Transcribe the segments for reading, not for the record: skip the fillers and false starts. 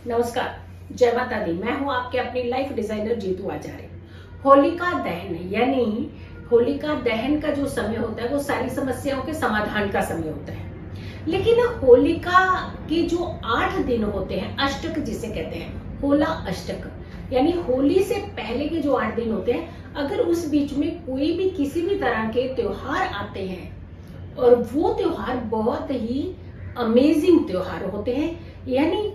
नमस्कार, जय माता दी। मैं हूं आपके अपनी लाइफ डिजाइनर जीतू आचार्य। होलिका दहन यानी होलिका दहन का जो समय होता है वो सारी समस्याओं के समाधान का समय होता है। लेकिन होलिका के जो 8 दिन होते हैं, अष्टक जिसे कहते हैं, होला अष्टक, यानी होली से पहले के जो 8 दिन होते हैं, अगर उस बीच में कोई भी किसी भी तरह के त्योहार आते हैं और वो त्योहार बहुत ही अमेजिंग त्योहार होते हैं, यानी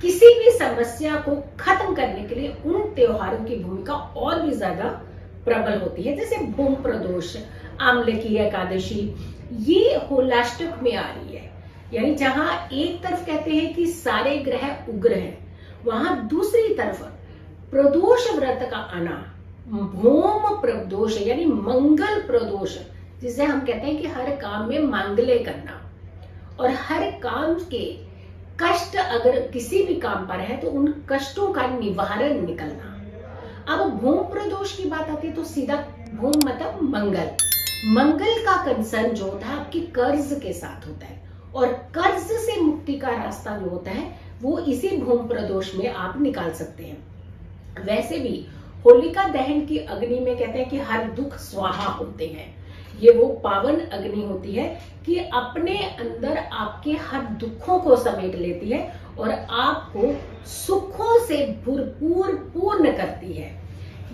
किसी भी समस्या को खत्म करने के लिए उन त्योहारों की भूमिका और भी ज्यादा प्रबल होती है। जैसे भूम प्रदोष, आमले की एकादशी, ये होलाष्टक में आ रही है। यानी जहां एक तरफ कहते हैं कि सारे ग्रह उग्र हैं, वहां दूसरी तरफ प्रदोष व्रत का आना, भूम प्रदोष यानी मंगल प्रदोष, जिसे हम कहते हैं कि हर काम में मांगल्य करना और हर काम के कष्ट अगर किसी भी काम पर है तो उन कष्टों का निवारण निकलना। अब भूम प्रदोष की बात आती है तो सीधा भूम मतलब मंगल। मंगल का कंसर्न जो होता है आपकी कर्ज के साथ होता है, और कर्ज से मुक्ति का रास्ता जो होता है वो इसी भूम प्रदोष में आप निकाल सकते हैं। वैसे भी होलिका दहन की अग्नि में कहते हैं कि हर दुख स्वाहा होते हैं। ये वो पावन अग्नि होती है कि अपने अंदर आपके हर दुखों को समेट लेती है और आपको सुखों से भरपूर पूर्ण करती है।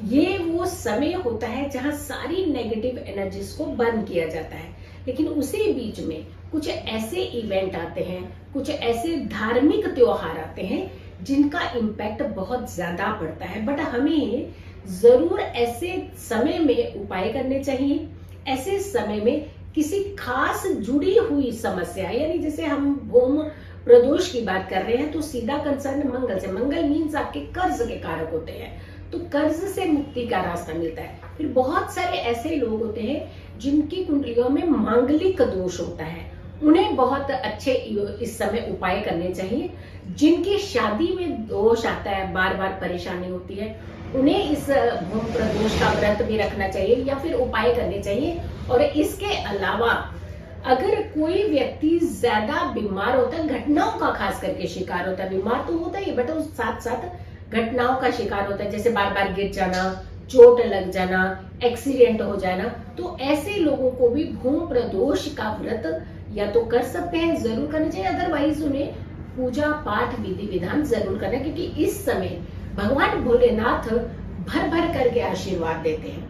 ये वो समय होता है जहां सारी नेगेटिव एनर्जीज को बंद किया जाता है। लेकिन उसी बीच में कुछ ऐसे इवेंट आते हैं, कुछ ऐसे धार्मिक त्योहार आते हैं जिनका इम्पैक्ट बहुत ज्यादा पड़ता है। बट हमें जरूर ऐसे समय में उपाय करने चाहिए। ऐसे समय में किसी खास जुड़ी हुई समस्या, यानी जैसे हम भूम प्रदोष की बात कर रहे हैं तो सीधा कंसर्न मंगल से। मंगल मीन्स आपके कर्ज के कारक होते हैं, तो कर्ज से मुक्ति का रास्ता मिलता है। फिर बहुत सारे ऐसे लोग होते हैं जिनकी कुंडलियों में मांगलिक दोष होता है, उन्हें बहुत अच्छे इस समय उपाय करने चाहिए। जिनकी शादी में दोष आता है, बार बार परेशानी होती है, उन्हें इस भूम प्रदोष का व्रत भी रखना चाहिए या फिर उपाय करने चाहिए। और इसके अलावा अगर कोई व्यक्ति ज्यादा बीमार होता है, घटनाओं का खास करके शिकार होता है, बीमार तो होता ही बट उस साथ साथ घटनाओं का शिकार होता है, जैसे बार बार गिर जाना, चोट लग जाना, एक्सीडेंट हो जाना, तो ऐसे लोगों को भी भूम प्रदोष का व्रत या तो कर सकते हैं, जरूर करना चाहिए। अदरवाइज उन्हें पूजा पाठ विधि विधान जरूर करना, क्योंकि इस समय भगवान भोलेनाथ भर भर करके आशीर्वाद देते हैं,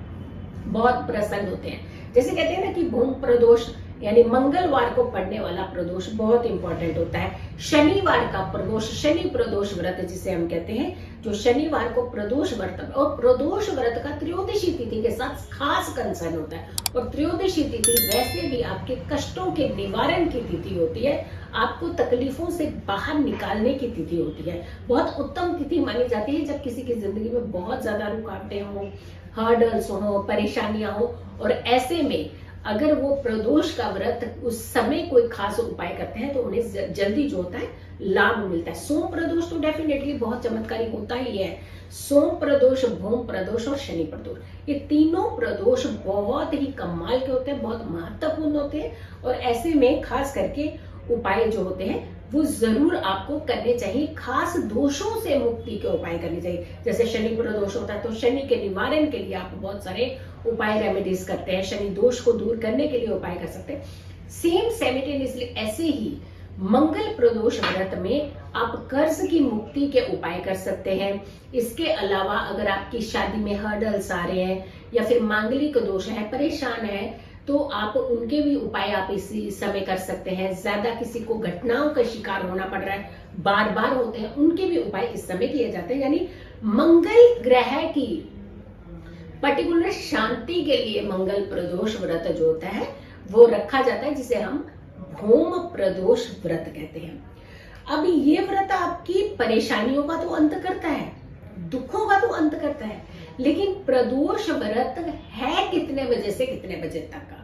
बहुत प्रसन्न होते हैं। जैसे कहते हैं ना कि भूम प्रदोष यानी मंगलवार को पड़ने वाला प्रदोष बहुत इंपॉर्टेंट होता है। शनिवार का प्रदोष, शनि प्रदोष व्रत जिसे हम कहते हैं, जो शनिवार को प्रदोष व्रत, और प्रदोष व्रत का त्रयोदशी तिथि के साथ खास कंसर्न होता है। और त्रयोदशी तिथि वैसे भी आपके कष्टों के निवारण की तिथि होती है, आपको तकलीफों से बाहर निकालने की तिथि होती है। बहुत उत्तम तिथि मानी जाती है जब किसी की जिंदगी में बहुत ज्यादा रुकावटें हो, हर्डल्स हो, परेशानियां हो, और ऐसे में अगर वो प्रदोष का व्रत उस समय कोई खास उपाय करते हैं तो उन्हें जल्दी जो होता है लाभ मिलता है। सोम प्रदोष तो डेफिनेटली बहुत चमत्कारी होता ही है। सोम प्रदोष, भूम प्रदोष और शनि प्रदोष, ये तीनों प्रदोष बहुत ही कमाल के होते हैं, बहुत महत्वपूर्ण होते हैं। और ऐसे में खास करके उपाय जो होते हैं वो जरूर आपको करने चाहिए। खास दोषों से मुक्ति के उपाय करने चाहिए। जैसे शनि प्रदोष होता है तो शनि के निवारण के लिए आप बहुत सारे उपाय रेमेडीज करते हैं, शनि दोष को दूर करने के लिए उपाय कर सकते हैं। सेम साइमल्टेनियसली ऐसे ही मंगल प्रदोष व्रत में आप कर्ज की मुक्ति के उपाय कर सकते हैं। इसके अलावा अगर आपकी शादी में हर्डल्स आ रहे हैं या फिर मांगलिक दोष है, परेशान है, तो आप उनके भी उपाय आप इसी समय कर सकते हैं। ज्यादा किसी को घटनाओं का शिकार होना पड़ रहा है, बार बार होते हैं, उनके भी उपाय इस समय किए जाते हैं। यानी मंगल ग्रह की पर्टिकुलर शांति के लिए मंगल प्रदोष व्रत जो होता है वो रखा जाता है, जिसे हम भूम प्रदोष व्रत कहते हैं। अब ये व्रत आपकी परेशानियों का तो अंत करता है, दुखों का तो अंत करता है, लेकिन प्रदोष व्रत है कितने बजे से कितने बजे तक का,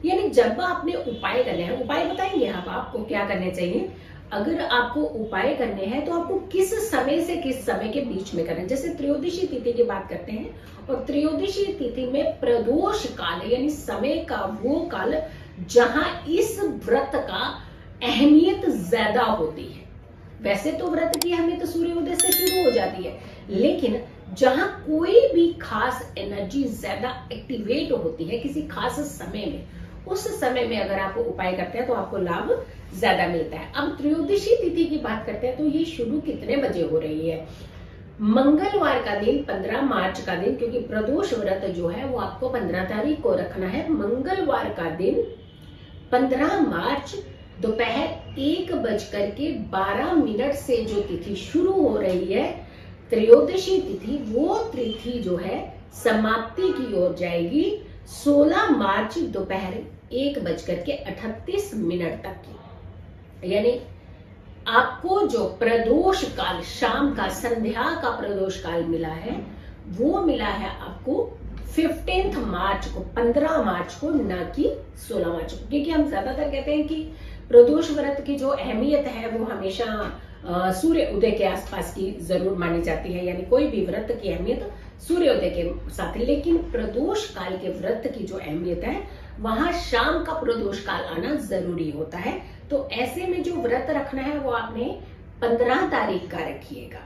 यानी जब आपने उपाय करने हैं, उपाय बताएंगे आप आपको क्या करने चाहिए। अगर आपको उपाय करने हैं तो आपको किस समय से किस समय के बीच में करना है। जैसे त्रयोदशी तिथि की बात करते हैं, और त्रयोदशी तिथि में प्रदोष काल यानी समय का वो काल जहां इस व्रत का अहमियत ज्यादा होती है। वैसे तो व्रत की हमें तो सूर्योदय से शुरू हो जाती है, लेकिन जहां कोई भी खास एनर्जी ज्यादा एक्टिवेट होती है किसी खास समय में, उस समय में अगर आप उपाय करते हैं तो आपको लाभ ज्यादा मिलता है। अब त्रयोदशी तिथि की बात करते हैं तो ये शुरू कितने बजे हो रही है? मंगलवार का दिन 15 मार्च का दिन, क्योंकि प्रदोष व्रत जो है वो आपको 15 तारीख को रखना है। मंगलवार का दिन 15 मार्च दोपहर 1:12 से जो तिथि शुरू हो रही है त्रयोदशी तिथि, वो तिथि जो है समाप्ति की ओर जाएगी 16 मार्च दोपहर 1:38 तक की। यानी आपको जो प्रदोष काल, शाम का, संध्या का प्रदोष काल मिला है, वो मिला है आपको 15 मार्च को, 15 मार्च को, ना कि 16 मार्च को। क्योंकि हम ज्यादातर कहते हैं कि प्रदोष व्रत की जो अहमियत है वो हमेशा सूर्य उदय के आसपास की जरूर मानी जाती है, यानी कोई भी व्रत की अहमियत सूर्योदय के साथ। लेकिन प्रदोष काल के व्रत की जो अहमियत है वहां शाम का प्रदोष काल आना जरूरी होता है। तो ऐसे में जो व्रत रखना है वो आपने 15 तारीख का रखिएगा,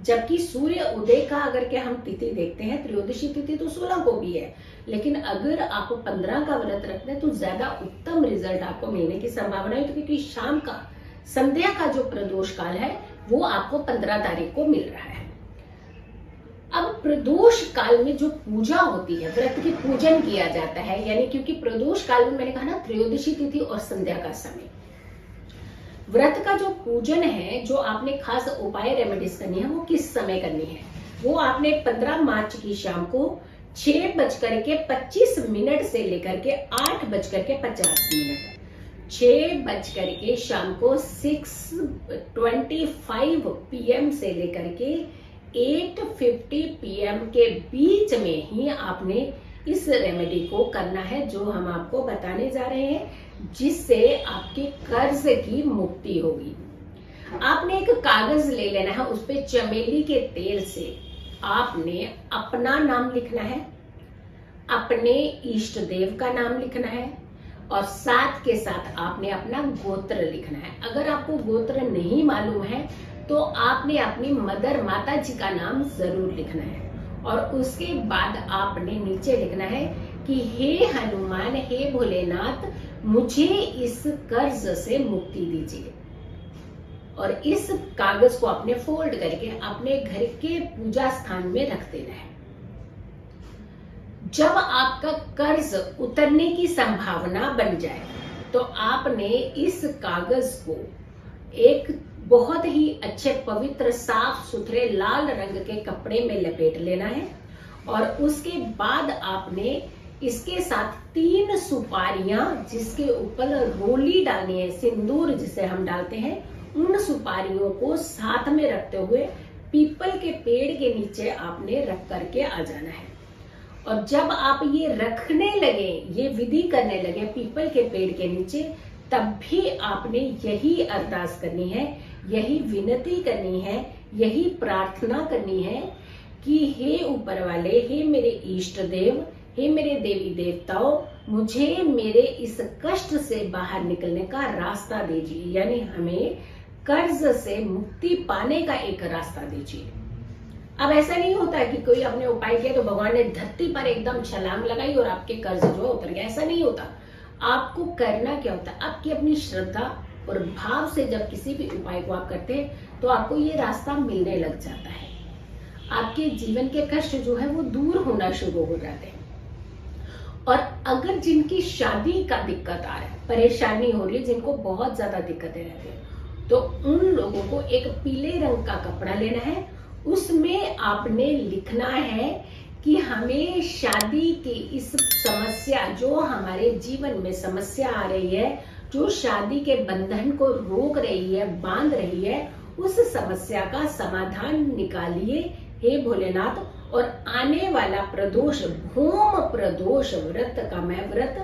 जबकि सूर्य उदय का अगर के हम तिथि देखते हैं, त्रयोदशी तिथि तो 16 को भी है, लेकिन अगर आप 15 का व्रत रखते हैं तो ज्यादा उत्तम रिजल्ट आपको मिलने की संभावना है, क्योंकि शाम का, संध्या का जो प्रदोष काल है वो आपको 15 तारीख को मिल रहा है। अब प्रदोष काल में जो पूजा होती है, व्रत की पूजन किया जाता है, यानी क्योंकि प्रदोष काल में मैंने कहा ना त्रयोदशी तिथि और संध्या का समय, व्रत का जो पूजन है, जो आपने खास उपाय रेमेडीज करनी है, वो किस समय करनी है? वो आपने 15 मार्च की शाम को 6:25 से लेकर के 8:50, 6 शाम को 6:25 PM से लेकर के 8:50 PM के बीच में ही आपने इस रेमेडी को करना है, जो हम आपको बताने जा रहे हैं, जिससे आपके कर्ज की मुक्ति होगी। आपने एक कागज ले लेना है, उस पे चमेली के तेल से आपने अपना नाम लिखना है, अपने इष्ट देव का नाम लिखना है, और साथ के साथ आपने अपना गोत्र लिखना है। अगर आपको गोत्र नहीं मालूम है तो आपने अपनी मदर, माता जी का नाम जरूर लिखना है, और उसके बाद आपने नीचे लिखना है कि हे हनुमान, हे भोलेनाथ, मुझे इस कर्ज से मुक्ति दीजिए। और इस कागज को आपने फोल्ड करके अपने घर के पूजा स्थान में रख देना है। जब आपका कर्ज उतरने की संभावना बन जाए तो आपने इस कागज को एक बहुत ही अच्छे, पवित्र, साफ सुथरे लाल रंग के कपड़े में लपेट लेना है, और उसके बाद आपने इसके साथ 3 सुपारियां, जिसके ऊपर रोली डालनी है, सिंदूर जिसे हम डालते हैं, उन सुपारियों को साथ में रखते हुए पीपल के पेड़ के नीचे आपने रख करके आ जाना है। और जब आप ये रखने लगे, ये विधि करने लगे पीपल के पेड़ के नीचे, तब भी आपने यही अरदास करनी है, यही विनती करनी है, यही प्रार्थना करनी है कि हे ऊपर वाले, हे मेरे इष्ट देव, हे मेरे देवी देवताओं, मुझे मेरे इस कष्ट से बाहर निकलने का रास्ता दीजिए, यानी हमें कर्ज से मुक्ति पाने का एक रास्ता दीजिए। अब ऐसा नहीं होता है कि कोई आपने उपाय किया तो भगवान ने धरती पर एकदम छलांग लगाई और आपके कर्ज जो उतर गया, ऐसा नहीं होता। आपको करना क्या होता है, आपकी अपनी श्रद्धा और भाव से जब किसी भी उपाय को आप करते हैं तो आपको ये रास्ता मिलने लग जाता है, आपके जीवन के कष्ट जो है वो दूर होना शुरू हो जाते हैं। और अगर जिनकी शादी का दिक्कत आ रहा है, परेशानी हो रही है, जिनको बहुत ज्यादा दिक्कतें रहती है, तो उन लोगों को एक पीले रंग का कपड़ा लेना है, उसमें आपने लिखना है कि हमें शादी की इस समस्या, जो हमारे जीवन में समस्या आ रही है, जो शादी के बंधन को रोक रही है, बांध रही है, उस समस्या का समाधान निकालिए हे भोलेनाथ। और आने वाला प्रदोष, भूम प्रदोष व्रत का मैं व्रत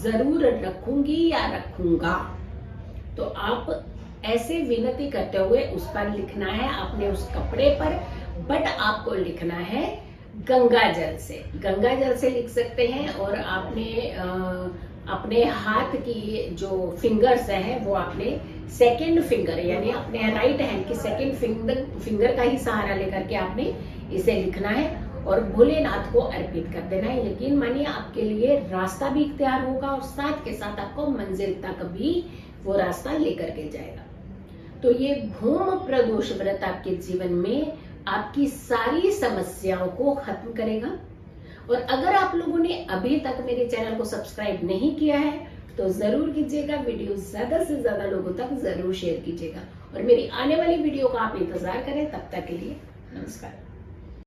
जरूर रखूंगी या रखूंगा। तो आप ऐसे विनती करते हुए उस पर लिखना है, आपने उस कपड़े पर, बट आपको लिखना है गंगा जल से। गंगा जल से लिख सकते हैं, और आपने अपने हाथ की जो फिंगर्स है वो आपने सेकंड फिंगर यानी अपने राइट हैंड की सेकंड फिंगर का ही सहारा लेकर के आपने इसे लिखना है और भोलेनाथ को अर्पित कर देना है। यकीन मानिए आपके लिए रास्ता भी इख्तियार होगा और साथ के साथ आपको मंजिल तक भी वो रास्ता लेकर के जाएगा। तो ये भूम प्रदोष व्रत आपके जीवन में आपकी सारी समस्याओं को खत्म करेगा। और अगर आप लोगों ने अभी तक मेरे चैनल को सब्सक्राइब नहीं किया है तो जरूर कीजिएगा, वीडियो ज्यादा से ज्यादा लोगों तक जरूर शेयर कीजिएगा और मेरी आने वाली वीडियो का आप इंतजार करें। तब तक के लिए नमस्कार।